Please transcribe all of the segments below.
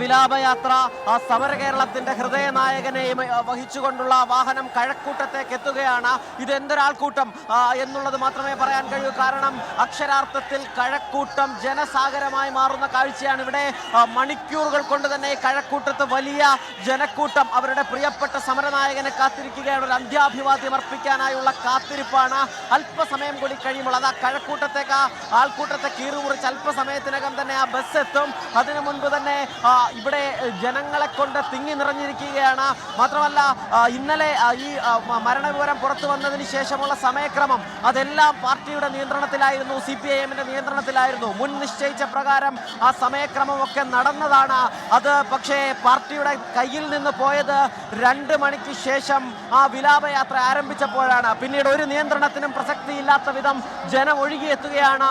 വിലാപയാത്ര സമര കേരളത്തിന്റെ ഹൃദയനായകനെയും വഹിച്ചുകൊണ്ടുള്ള വാഹനം കഴക്കൂട്ടത്തേക്ക് എത്തുകയാണ്. ഇത് എന്തൊരാൾക്കൂട്ടം എന്നുള്ളത് മാത്രമേ പറയാൻ കഴിയൂ. കാരണം അക്ഷരാർത്ഥത്തിൽ കഴക്കൂട്ടം ജനസാഗരമായി മാറുന്ന കാഴ്ചയാണ്. ഇവിടെ മണിക്കൂറുകൾ കൊണ്ട് തന്നെ കഴക്കൂട്ടത്ത് വലിയ ജനക്കൂട്ടം അവരുടെ പ്രിയപ്പെട്ട സമരനായകനെ കാത്തിരിക്കുകയാണ്. ഒരു അന്ത്യാഭിവാദ്യം അർപ്പിക്കാനായുള്ള കാത്തിരിപ്പാണ്. അല്പസമയം കൂടി കഴിയുമ്പോൾ അത് കഴക്കൂട്ടത്തേക്ക് ആൾക്കൂട്ടത്തെ കീറുമുറിച്ച് അല്പസമയത്തിനകം തന്നെ ആ ബസ് എത്തും. അതിനു മുൻപ് തന്നെ ഇവിടെ ജനങ്ങളെ കൊണ്ട് തിങ്ങി നിറഞ്ഞിരിക്കുകയാണ്. മാത്രമല്ല ഇന്നലെ ഈ മരണവിവരം പുറത്തു വന്നതിന് ശേഷമുള്ള സമയക്രമം അതെല്ലാം പാർട്ടിയുടെ നിയന്ത്രണത്തിലായിരുന്നു, CPIM-ന്റെ നിയന്ത്രണത്തിലായിരുന്നു. മുൻ നിശ്ചയിച്ച പ്രകാരം ആ സമയക്രമമൊക്കെ നടന്നതാണ്. അത് പക്ഷേ പാർട്ടിയുടെ കയ്യിൽ നിന്ന് പോയത് 2 മണിക്ക് ശേഷം ആ വിലാപയാത്ര ആരംഭിച്ചപ്പോഴാണ്. പിന്നീട് ഒരു നിയന്ത്രണത്തിനും പ്രസക്തിയില്ലാത്ത വിധം ജനം ഒഴുകിയെത്തുകയാണ്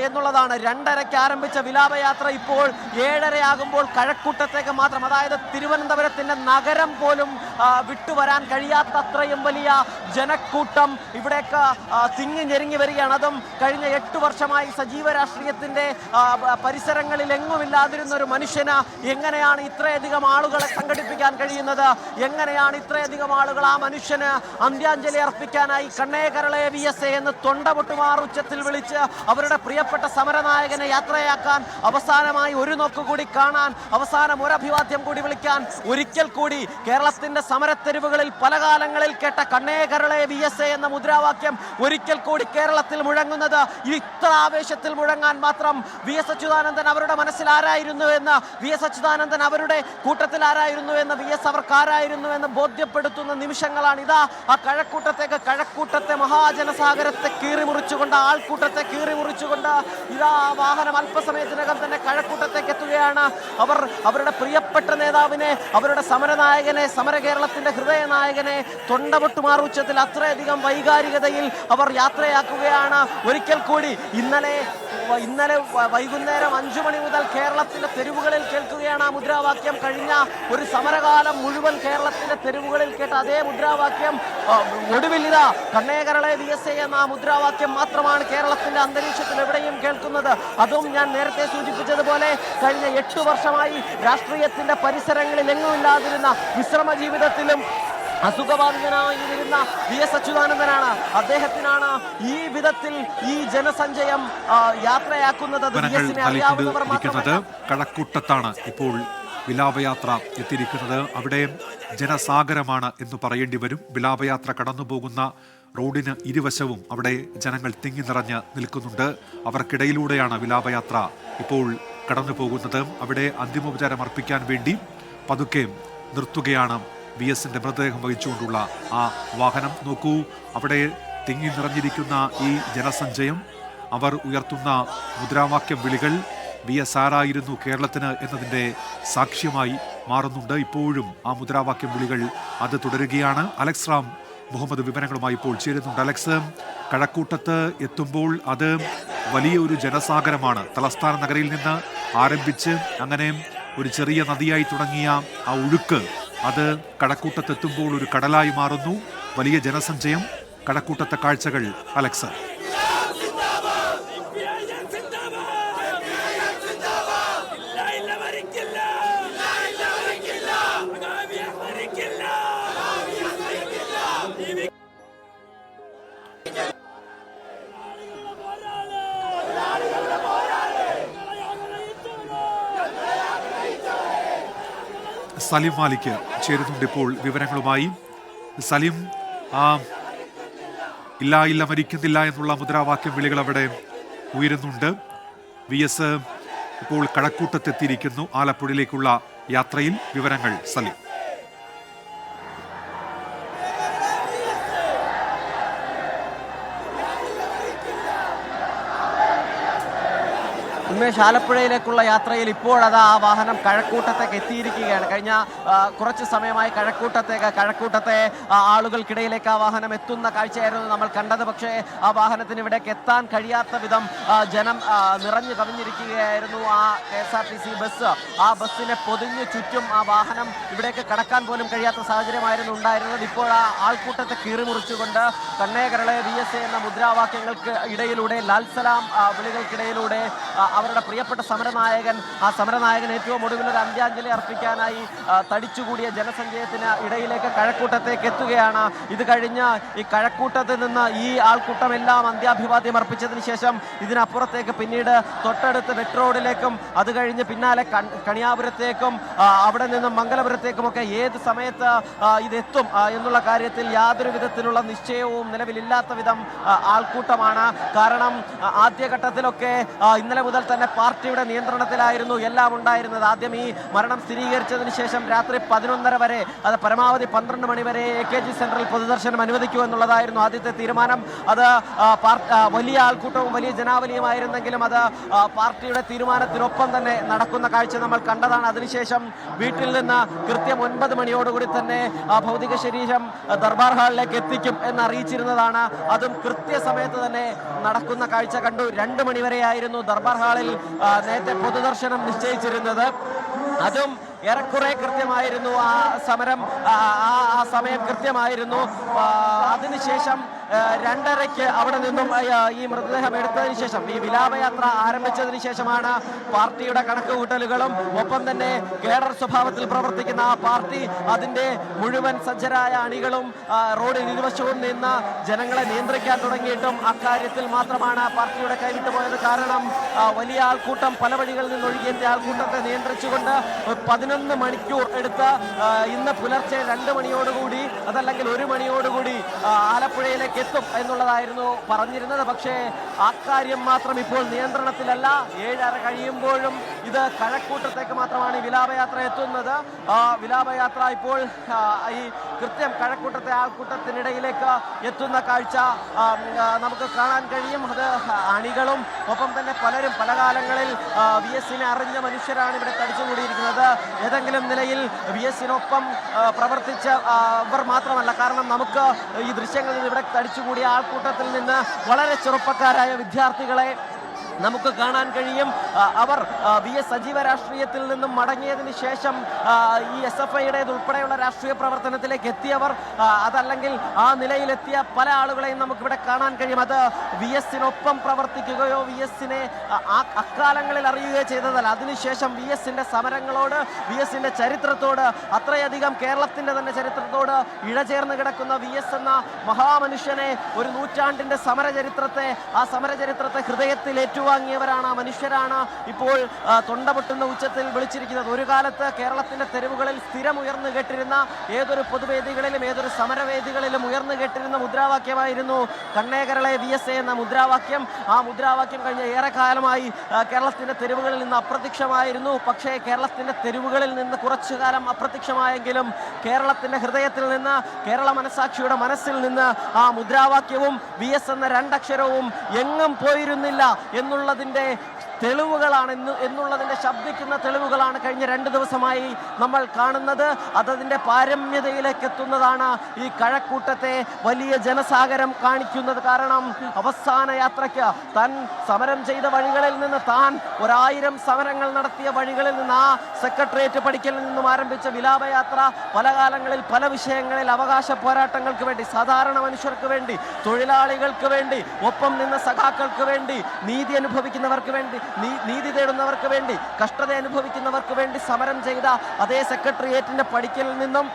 എന്നുള്ളതാണ്. 2:30-ക്ക് ആരംഭിച്ച വിലാപയാത്ര ഇപ്പോൾ 7:30 കഴക്കൂട്ടത്തേക്ക് മാത്രം, അതായത് തിരുവനന്തപുരത്തിന്റെ നഗരം പോലും വിട്ടുവരാൻ കഴിയാത്തത്രയും വലിയ ജനക്കൂട്ടം ഇവിടേക്ക് തിങ്ങി ഞെരുങ്ങി വരികയാണ്. അതും കഴിഞ്ഞ 8 വർഷമായി സജീവ രാഷ്ട്രീയത്തിന്റെ പരിസരങ്ങളിൽ എങ്ങുമില്ലാതിരുന്ന ഒരു മനുഷ്യന് എങ്ങനെയാണ് ഇത്രയധികം ആളുകളെ സംഘടിപ്പിക്കാൻ കഴിയുന്നത്? എങ്ങനെയാണ് ഇത്രയധികം ആളുകൾ ആ മനുഷ്യന് അന്ത്യാഞ്ജലി അർപ്പിക്കാനായി കണ്ണേ കരളേ VSA എന്ന് തൊണ്ടപൊട്ടുമാറുച്ചത്തിൽ വിളിച്ച് അവരുടെ പ്രിയപ്പെട്ട സമരനായകനെ യാത്രയാക്കാൻ, അവസാനമായി ഒരു നോക്ക് കൂടി കാണാൻ, അവസാനം ഒരഭിവാദ്യം കൂടി വിളിക്കാൻ, ഒരിക്കൽ കൂടി കേരളത്തിന്റെ സമരത്തെരുവുകളിൽ പല കാലങ്ങളിൽ കേട്ട കണ്ണേ കരളേ VSA എന്ന മുദ്രാവാക്യം ഒരിക്കൽ കൂടി കേരളത്തിൽ മുഴങ്ങുന്നത്? ഇത്ര ആവേശത്തിൽ മുഴങ്ങാൻ മാത്രം VS അച്യുതാനന്ദൻ അവരുടെ മനസ്സിൽ ആരായിരുന്നു എന്ന്, VS അച്യുതാനന്ദൻ അവരുടെ കൂട്ടത്തിൽ ആരായിരുന്നു എന്ന്, VS അവർക്കാരായിരുന്നു എന്ന് ബോധ്യപ്പെടുത്തുന്ന നിമിഷങ്ങളാണ്. ഇതാ ആ കഴക്കൂട്ടത്തെ മഹാജനസാഗരത്തെ കീറിമുറിച്ചുകൊണ്ട്, ആൾക്കൂട്ടത്തെ കീറിമുറിച്ചുകൊണ്ട് ഇതാ വാഹനം അല്പസമയത്തിനകം തന്നെ കഴക്കൂട്ടത്തേക്ക് എത്തുകയാണ്. അവരുടെ പ്രിയപ്പെട്ട നേതാവിനെ, അവരുടെ സമരനായകനെ, സമര കേരളത്തിന്റെ ഹൃദയനായകനെ തൊണ്ടപൊട്ടുമാറുച്ചത്തിൽ അത്രയധികം വൈകാരികതയിൽ അവർ യാത്രയാക്കുകയാണ്. ഒരിക്കൽ കൂടി ഇന്നലെ വൈകുന്നേരം 5 മണി മുതൽ കേരളത്തിന്റെ തെരുവുകളിൽ കേൾക്കുകയാണ് ആ മുദ്രാവാക്യം. കഴിഞ്ഞ ഒരു സമരകാലം മുഴുവൻ കേരളത്തിന്റെ തെരുവുകളിൽ കേട്ട അതേ മുദ്രാവാക്യം ഒടുവിൽ ഇതാ കണ്ണേ കരളേ VSA എന്ന ആ മുദ്രാവാക്യം മാത്രമാണ് കേരളത്തിന്റെ അന്തരീക്ഷത്തിൽ എവിടെയും കേൾക്കുന്നത്. അതും ഞാൻ നേരത്തെ സൂചിപ്പിച്ചതുപോലെ കഴിഞ്ഞ 8 വർഷമായി രാഷ്ട്രീയത്തിന്റെ പരിസരങ്ങളിൽ എങ്ങുമില്ലാതിരുന്ന, വിശ്രമ ജീവിതത്തിലും അസുഖബാധിതനായിരുന്ന VS അച്യുതാനന്ദനാണ്. അദ്ദേഹത്തിനാണ് ഈ വിധത്തിൽ ഈ ജനസഞ്ചയം യാത്രയാക്കുന്നത്. കഴക്കൂട്ടത്താണ് ഇപ്പോൾ വിലാപയാത്ര എത്തിയിരിക്കുന്നത്. അവിടെ ജനസാഗരമാണ് എന്ന് പറയേണ്ടി വരും. വിലാപയാത്ര കടന്നുപോകുന്ന റോഡിന് ഇരുവശവും അവിടെ ജനങ്ങൾ തിങ്ങി നിറഞ്ഞ് നിൽക്കുന്നുണ്ട്. അവർക്കിടയിലൂടെയാണ് വിലാപയാത്ര ഇപ്പോൾ കടന്നു പോകുന്നത്. അവിടെ അന്തിമോപചാരം അർപ്പിക്കാൻ വേണ്ടി പതുക്കെ നിർത്തുകയാണ് VS-ന്റെ മൃതദേഹം വഹിച്ചുകൊണ്ടുള്ള ആ വാഹനം. നോക്കൂ, അവിടെ തിങ്ങി നിറഞ്ഞിരിക്കുന്ന ഈ ജനസഞ്ചയം, അവർ ഉയർത്തുന്ന മുദ്രാവാക്യം വിളികൾ VS ആരായിരുന്നു കേരളത്തിന് എന്നതിൻ്റെ സാക്ഷ്യമായി മാറുന്നുണ്ട്. ഇപ്പോഴും ആ മുദ്രാവാക്യം വിളികൾ അത് തുടരുകയാണ്. അലക്സ് റാം മുഹമ്മദ് വിവരങ്ങളുമായി ഇപ്പോൾ ചേരുന്നുണ്ട്. അലക്സ്, കഴക്കൂട്ടത്ത് എത്തുമ്പോൾ അത് വലിയൊരു ജനസാഗരമാണ്. തലസ്ഥാന നഗരിയിൽ നിന്ന് ആരംഭിച്ച് അങ്ങനെ ഒരു ചെറിയ നദിയായി തുടങ്ങിയ ആ ഒഴുക്ക് അത് കഴക്കൂട്ടത്തെത്തുമ്പോൾ ഒരു കടലായി മാറുന്നു. വലിയ ജനസഞ്ചയം, കഴക്കൂട്ടത്തെ കാഴ്ചകൾ അലക്സ്. സലിം മാലിക്ക് ചേരുന്നുണ്ട് ഇപ്പോൾ വിവരങ്ങളുമായി. സലിം, ഇല്ല മരിക്കുന്നില്ല എന്നുള്ള മുദ്രാവാക്യം വിളികൾ അവിടെ ഉയരുന്നുണ്ട്. VS ഇപ്പോൾ കഴക്കൂട്ടത്തെത്തിയിരിക്കുന്നു. ആലപ്പുഴയിലേക്കുള്ള യാത്രയിൽ വിവരങ്ങൾ സലിം. ഉന്മേഷ്, ആലപ്പുഴയിലേക്കുള്ള യാത്രയിൽ ഇപ്പോഴത് ആ വാഹനം കഴക്കൂട്ടത്തേക്ക് എത്തിയിരിക്കുകയാണ്. കഴിഞ്ഞ കുറച്ച് സമയമായി കഴക്കൂട്ടത്തെ ആളുകൾക്കിടയിലേക്ക് ആ വാഹനം എത്തുന്ന കാഴ്ചയായിരുന്നു നമ്മൾ കണ്ടത്. പക്ഷേ ആ വാഹനത്തിന് ഇവിടേക്ക് എത്താൻ കഴിയാത്ത വിധം ജനം നിറഞ്ഞു കവിഞ്ഞിരിക്കുകയായിരുന്നു. ആ KSRTC ബസ്, ആ ബസ്സിനെ പൊതിഞ്ഞു ചുറ്റും ആ വാഹനം ഇവിടേക്ക് കടക്കാൻ പോലും കഴിയാത്ത സാഹചര്യമായിരുന്നു ഉണ്ടായിരുന്നത്. ഇപ്പോൾ ആ ആൾക്കൂട്ടത്തെ കീറിമുറിച്ചുകൊണ്ട് കണ്ണേ കരളേ VSA എന്ന മുദ്രാവാക്യങ്ങൾക്ക് ഇടയിലൂടെ, ലാൽ സലാം വിളികൾക്കിടയിലൂടെ അവരുടെ പ്രിയപ്പെട്ട സമരനായകൻ, ആ സമരനായകൻ ഏറ്റവും ഒടുവിൽ ഒരു അന്ത്യാഞ്ജലി അർപ്പിക്കാനായി തടിച്ചുകൂടിയ ജനസഞ്ചയത്തിന് ഇടയിലേക്ക് കഴക്കൂട്ടത്തേക്ക് എത്തുകയാണ്. ഇത് കഴിഞ്ഞ് ഈ കഴക്കൂട്ടത്തിൽ നിന്ന് ഈ ആൾക്കൂട്ടമെല്ലാം അന്ത്യാഭിവാദ്യം അർപ്പിച്ചതിന് ശേഷം ഇതിനപ്പുറത്തേക്ക് പിന്നീട് തൊട്ടടുത്ത് വെട്ട് റോഡിലേക്കും അത് കഴിഞ്ഞ് പിന്നാലെ കണിയാപുരത്തേക്കും അവിടെ നിന്നും മംഗലപുരത്തേക്കുമൊക്കെ ഏത് സമയത്ത് ഇതെത്തും എന്നുള്ള കാര്യത്തിൽ യാതൊരു വിധത്തിലുള്ള നിശ്ചയവും നിലവിലില്ലാത്ത വിധം ആൾക്കൂട്ടമാണ്. കാരണം ആദ്യഘട്ടത്തിലൊക്കെ ഇന്നലെ മുതൽ തന്നെ പാർട്ടിയുടെ നിയന്ത്രണത്തിലായിരുന്നു എല്ലാം ഉണ്ടായിരുന്നത്. ആദ്യം ഈ മരണം സ്ഥിരീകരിച്ചതിന് ശേഷം രാത്രി 11:30 വരെ, അത് പരമാവധി 12 മണി വരെ AKG സെന്ററിൽ പൊതുദർശനം അനുവദിക്കൂ എന്നുള്ളതായിരുന്നു ആദ്യത്തെ തീരുമാനം. അത് വലിയ ആൾക്കൂട്ടവും വലിയ ജനാവലിയുമായിരുന്നെങ്കിലും അത് പാർട്ടിയുടെ തീരുമാനത്തിനൊപ്പം തന്നെ നടക്കുന്ന കാഴ്ച നമ്മൾ കണ്ടതാണ്. അതിനുശേഷം വീട്ടിൽ നിന്ന് കൃത്യം 9 മണിയോടുകൂടി തന്നെ ഭൗതിക ശരീരം ദർബാർ ഹാളിലേക്ക് എത്തിക്കും എന്ന് അറിയിച്ചിരുന്നതാണ്. അതും കൃത്യസമയത്ത് തന്നെ നടക്കുന്ന കാഴ്ച കണ്ടു. 2 മണിവരെയായിരുന്നു ദർബാർ ഹാളിൽ നേരത്തെ പൊതുദർശനം നിശ്ചയിച്ചിരുന്നത്. അതും ഏറെക്കുറെ കൃത്യമായിരുന്നു. ആ സമയം കൃത്യമായിരുന്നു. അതിനുശേഷം 2:30-ക്ക് അവിടെ നിന്നും ഈ മൃതദേഹം എടുത്തതിന് ശേഷം, ഈ വിലാപയാത്ര ആരംഭിച്ചതിന് ശേഷമാണ് പാർട്ടിയുടെ കണക്കുകൂട്ടലുകളും ഒപ്പം തന്നെ കേഡർ സ്വഭാവത്തിൽ പ്രവർത്തിക്കുന്ന ആ പാർട്ടി അതിന്റെ മുഴുവൻ സജ്ജരായ അണികളും റോഡിൽ ഇരുവശവും നിന്ന് ജനങ്ങളെ നിയന്ത്രിക്കാൻ തുടങ്ങിയിട്ടും അക്കാര്യത്തിൽ മാത്രമാണ് പാർട്ടിയുടെ കൈവിട്ടു പോയത്. കാരണം വലിയ ആൾക്കൂട്ടം പല വഴികളിൽ നിന്ന് ഒഴുകിയെത്തിയ ആൾക്കൂട്ടത്തെ നിയന്ത്രിച്ചുകൊണ്ട് 11 മണിക്കൂർ എടുത്ത് ഇന്ന് പുലർച്ചെ 2 മണിയോടുകൂടി അതല്ലെങ്കിൽ 1 മണിയോടുകൂടി ആലപ്പുഴയിലേക്ക് എത്തും എന്നുള്ളതായിരുന്നു പറഞ്ഞിരുന്നത്. പക്ഷേ അക്കാര്യം മാത്രം ഇപ്പോൾ നിയന്ത്രണത്തിലല്ല. 7:30 കഴിയുമ്പോഴും ഇത് കഴക്കൂട്ടത്തേക്ക് മാത്രമാണ് ഈ വിലാപയാത്ര എത്തുന്നത്. വിലാപയാത്ര ഇപ്പോൾ ഈ കൃത്യം കഴക്കൂട്ടത്തെ ആൾക്കൂട്ടത്തിനിടയിലേക്ക് എത്തുന്ന കാഴ്ച നമുക്ക് കാണാൻ കഴിയും. അത് അണികളും ഒപ്പം തന്നെ പലരും പല കാലങ്ങളിൽ VS-നെ അറിഞ്ഞ മനുഷ്യരാണ് ഇവിടെ തടിച്ചുകൂടിയിരിക്കുന്നത്. ഏതെങ്കിലും നിലയിൽ VS-നൊപ്പം പ്രവർത്തിച്ച അവർ മാത്രമല്ല. കാരണം നമുക്ക് ഈ ദൃശ്യങ്ങളിൽ ഇവിടെ തടിച്ചുകൂടിയ ആൾക്കൂട്ടത്തിൽ നിന്ന് വളരെ ചെറുപ്പക്കാരായ വിദ്യാർത്ഥികളെ നമുക്ക് കാണാൻ കഴിയും. അവർ VS സജീവ രാഷ്ട്രീയത്തിൽ നിന്നും മടങ്ങിയതിന് ശേഷം ഈ SFIയുടേത് ഉൾപ്പെടെയുള്ള രാഷ്ട്രീയ പ്രവർത്തനത്തിലേക്ക് എത്തിയവർ, അതല്ലെങ്കിൽ ആ നിലയിലെത്തിയ പല ആളുകളെയും നമുക്കിവിടെ കാണാൻ കഴിയും. അത് VS-നൊപ്പം പ്രവർത്തിക്കുകയോ VS-നെ അക്കാലങ്ങളിൽ അറിയുകയോ ചെയ്തതല്ല. അതിനുശേഷം VS-ന്റെ സമരങ്ങളോട്, VS-ന്റെ ചരിത്രത്തോട്, അത്രയധികം കേരളത്തിന്റെ തന്നെ ചരിത്രത്തോട് ഇഴചേർന്ന് കിടക്കുന്ന VS എന്ന മഹാമനുഷ്യനെ, ഒരു നൂറ്റാണ്ടിന്റെ സമരചരിത്രത്തെ, ആ സമരചരിത്രത്തെ ഹൃദയത്തിൽ വാങ്ങിയവരാണ്, മനുഷ്യരാണ് ഇപ്പോൾ തൊണ്ടപൊട്ടുന്ന ഉച്ചത്തിൽ വിളിച്ചിരിക്കുന്നത്. ഒരു കാലത്ത് കേരളത്തിന്റെ തെരുവുകളിൽ സ്ഥിരം ഉയർന്നു കേട്ടിരുന്ന, ഏതൊരു പൊതുവേദികളിലും ഏതൊരു സമരവേദികളിലും ഉയർന്നു കേട്ടിരുന്ന മുദ്രാവാക്യമായിരുന്നു കണ്ണേകരളെ VS എന്ന മുദ്രാവാക്യം. ആ മുദ്രാവാക്യം കഴിഞ്ഞ ഏറെക്കാലമായി കേരളത്തിന്റെ തെരുവുകളിൽ നിന്ന് അപ്രത്യക്ഷമായിരുന്നു. പക്ഷേ കേരളത്തിന്റെ തെരുവുകളിൽ നിന്ന് കുറച്ചു കാലം അപ്രത്യക്ഷമായെങ്കിലും കേരളത്തിന്റെ ഹൃദയത്തിൽ നിന്ന്, കേരള മനസാക്ഷിയുടെ മനസ്സിൽ നിന്ന് ആ മുദ്രാവാക്യവും VS എന്ന 2 അക്ഷരവും എങ്ങും പോയിരുന്നില്ല എന്നുള്ളതിൻ്റെ തെളിവുകളാണ്, എന്നുള്ളതിൻ്റെ ശബ്ദിക്കുന്ന തെളിവുകളാണ് കഴിഞ്ഞ 2 ദിവസമായി നമ്മൾ കാണുന്നത്. അതതിൻ്റെ പാരമ്യതയിലേക്ക് എത്തുന്നതാണ് ഈ കഴക്കൂട്ടത്തെ വലിയ ജനസാഗരം കാണിക്കുന്നത്. കാരണം അവസാന യാത്രയ്ക്ക് താൻ സമരം ചെയ്ത വഴികളിൽ നിന്ന്, താൻ 1000 സമരങ്ങൾ നടത്തിയ വഴികളിൽ നിന്ന്, ആ സെക്രട്ടേറിയറ്റ് പടിക്കലിൽ നിന്നും ആരംഭിച്ച വിലാപയാത്ര പല കാലങ്ങളിൽ പല വിഷയങ്ങളിൽ അവകാശ പോരാട്ടങ്ങൾക്ക് വേണ്ടി, സാധാരണ മനുഷ്യർക്ക് വേണ്ടി, തൊഴിലാളികൾക്ക് വേണ്ടി, ഒപ്പം നിന്ന സഖാക്കൾക്ക് വേണ്ടി, നീതി അനുഭവിക്കുന്നവർക്ക് വേണ്ടി, നീതി തേടുന്നവർക്ക് വേണ്ടി, കഷ്ടത അനുഭവിക്കുന്നവർക്ക് വേണ്ടി സമരം ചെയ്ത അതേ സെക്രട്ടേറിയറ്റിന്റെ പടിക്കലിൽ നിന്നും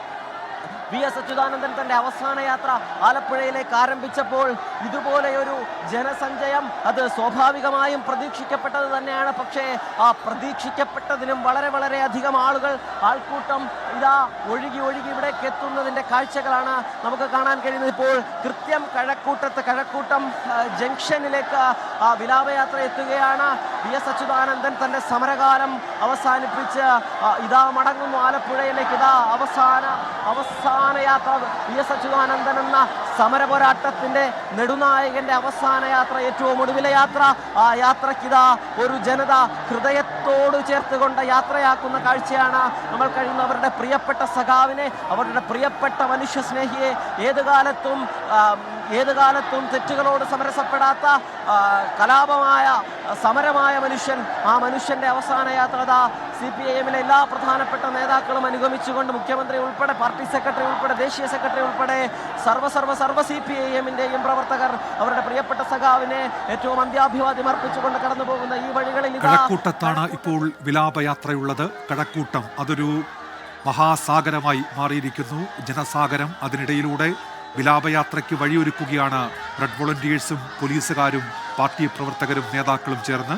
VS അച്യുതാനന്ദൻ തന്റെ അവസാന യാത്ര ആലപ്പുഴയിലേക്ക് ആരംഭിച്ചപ്പോൾ ഇതുപോലെയൊരു ജനസഞ്ചയം അത് സ്വാഭാവികമായും പ്രതീക്ഷിക്കപ്പെട്ടത് തന്നെയാണ്. പക്ഷേ ആ പ്രതീക്ഷിക്കപ്പെട്ടതിലും വളരെ വളരെ അധികം ആൾക്കൂട്ടം ഇതാ ഒഴുകി ഇവിടേക്ക് എത്തുന്നതിൻ്റെ കാഴ്ചകളാണ് നമുക്ക് കാണാൻ കഴിയുന്നത്. ഇപ്പോൾ കൃത്യം കഴക്കൂട്ടം ജംഗ്ഷനിലേക്ക് ആ വിലാപയാത്ര എത്തുകയാണ്. VS അച്യുതാനന്ദൻ തന്റെ സമരകാലം അവസാനിപ്പിച്ച് ഇതാ മടങ്ങുന്നു ആലപ്പുഴയിലേക്ക്. ഇതാ അവസാന യാത്ര VS അച്യുതാനന്ദൻ എന്ന സമര പോരാട്ടത്തിന്റെ നെടുനായകന്റെ അവസാന യാത്ര, ഏറ്റവും ഒടുവിലെ യാത്ര. ആ യാത്രക്കിതാ ഒരു ജനത ഹൃദയത്തോട് ചേർത്തുകൊണ്ട് യാത്രയാക്കുന്ന കാഴ്ചയാണ് നമ്മൾ കഴിയുന്നത്. അവരുടെ പ്രിയപ്പെട്ട സഖാവിനെ, അവരുടെ പ്രിയപ്പെട്ട മനുഷ്യ സ്നേഹിയെ, ഏതുകാലത്തും തെറ്റുകളോട് സമരസപ്പെടാത്ത കലാപമായ സമരമായ മനുഷ്യൻ, ആ മനുഷ്യന്റെ അവസാന യാത്ര CPIM-ലെ എല്ലാ പ്രധാനപ്പെട്ട നേതാക്കളും അനുഗമിച്ചുകൊണ്ട് മുഖ്യമന്ത്രി ഉൾപ്പെടെ പാർട്ടി സെക്രട്ടറി ഉൾപ്പെടെ ദേശീയ സെക്രട്ടറി ഉൾപ്പെടെ സർവ്വ CPIM-ന്റെയും പ്രവർത്തകർ അവരുടെ പ്രിയപ്പെട്ട സഖാവിനെ ഏറ്റവും അന്ത്യാഭിവാദ്യം അർപ്പിച്ചുകൊണ്ട് കടന്നു പോകുന്ന ഈ വഴികളിൽ കഴക്കൂട്ടത്താണ് ഇപ്പോൾ വിലാപയാത്രയുള്ളത്. കഴക്കൂട്ടം അതൊരു മഹാസാഗരമായി മാറിയിരിക്കുന്നു, ജനസാഗരം. അതിനിടയിലൂടെ വിലാപയാത്രയ്ക്ക് വഴിയൊരുക്കുകയാണ് റെഡ് വോളണ്ടിയേഴ്സും പോലീസുകാരും പാർട്ടി പ്രവർത്തകരും നേതാക്കളും ചേർന്ന്.